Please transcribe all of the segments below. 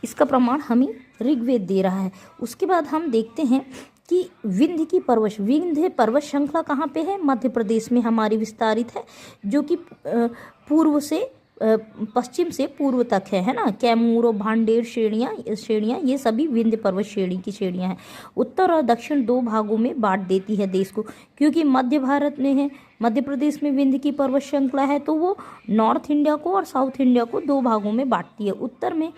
इसका प्रमाण हमें ऋग्वेद दे रहा है। उसके बाद हम देखते हैं कि विंध्य पर्वत श्रृंखला कहाँ पे है? मध्य प्रदेश में हमारी विस्तारित है, जो कि पूर्व से पश्चिम से पूर्व तक है ना। कैमूर और भांडेर श्रेणियाँ ये सभी विंध्य पर्वत श्रेणी की श्रेणियाँ हैं। उत्तर और दक्षिण दो भागों में बांट देती है देश को, क्योंकि मध्य भारत में है, मध्य प्रदेश में विंध्य की पर्वत श्रृंखला है, तो वो नॉर्थ इंडिया को और साउथ इंडिया को दो भागों में बांटती है। उत्तर में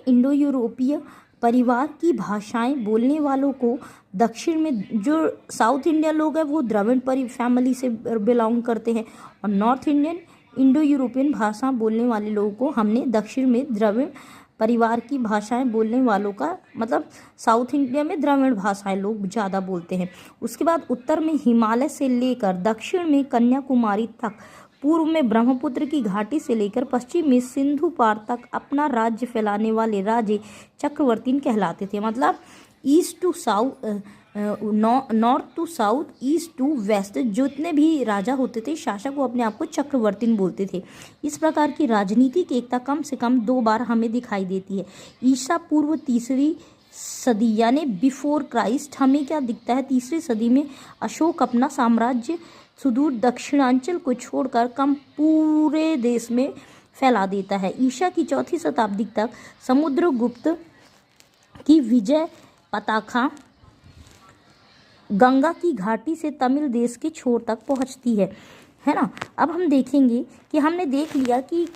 इंडो यूरोपीय परिवार की भाषाएं बोलने वालों को, दक्षिण में जो साउथ इंडिया लोग हैं वो द्रविड़ फैमिली से बिलोंग करते हैं, और नॉर्थ इंडियन इंडो यूरोपियन भाषा बोलने वाले लोगों को हमने दक्षिण में द्रविड़ परिवार की भाषाएं बोलने वालों का, मतलब साउथ इंडिया में द्रविड़ भाषाएं लोग ज़्यादा बोलते हैं। उसके बाद उत्तर में हिमालय से लेकर दक्षिण में कन्याकुमारी तक, पूर्व में ब्रह्मपुत्र की घाटी से लेकर पश्चिम में सिंधु पार तक अपना राज्य फैलाने वाले राजे चक्रवर्ती कहलाते थे। मतलब east to south, north to south, east to west, जितने भी राजा होते थे शासक, वो अपने आप को चक्रवर्ती बोलते थे। इस प्रकार की राजनीतिक एकता कम से कम दो बार हमें दिखाई देती है। ईसा पूर्व तीसरी सदी यानी बिफोर क्राइस्ट हमें क्या दिखता है? तीसरी सदी में अशोक अपना साम्राज्य सुदूर दक्षिणांचल को छोड़कर कम पूरे देश में फैला देता है। ईसा की चौथी शताब्दी तक समुद्रगुप्त की विजय पताका गंगा की घाटी से तमिल देश के छोर तक पहुंचती है ना। अब हम देखेंगे कि हमने देख लिया कि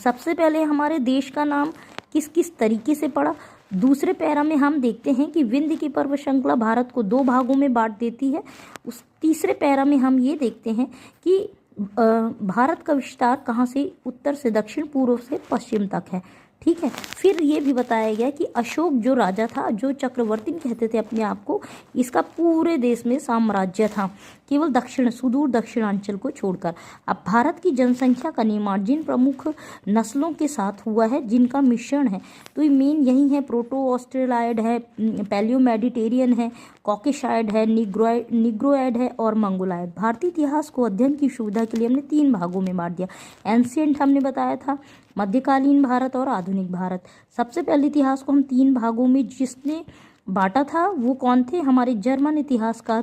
सबसे पहले हमारे देश का नाम किस किस तरीके से पड़ा। दूसरे पैरा में हम देखते हैं कि विंध्य की पर्वत श्रृंखला भारत को दो भागों में बांट देती है। उस तीसरे पैरा में हम ये देखते हैं कि भारत का विस्तार कहाँ से, उत्तर से दक्षिण, पूर्व से पश्चिम तक है। ठीक है। फिर ये भी बताया गया कि अशोक जो राजा था, जो चक्रवर्ती कहते थे अपने आप को, इसका पूरे देश में साम्राज्य था, केवल सुदूर दक्षिणांचल को छोड़कर। अब भारत की जनसंख्या का निर्माण जिन प्रमुख नस्लों के साथ हुआ है, जिनका मिश्रण है, तो ये मेन यही है, प्रोटो ऑस्ट्रेलाइड है, पैलियो मेडिटेरियन है, कॉकेशाइड है, निग्रोइड है और मंगोलाइड। भारतीय इतिहास को अध्ययन की सुविधा के लिए हमने तीन भागों में बांट दिया। एंशिएंट हमने बताया था, मध्यकालीन भारत और आधुनिक भारत। सबसे पहले इतिहास को हम तीन भागों में जिसने बांटा था वो कौन थे? हमारे जर्मन इतिहासकार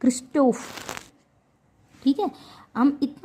क्रिस्टोफ। ठीक है। हम इतना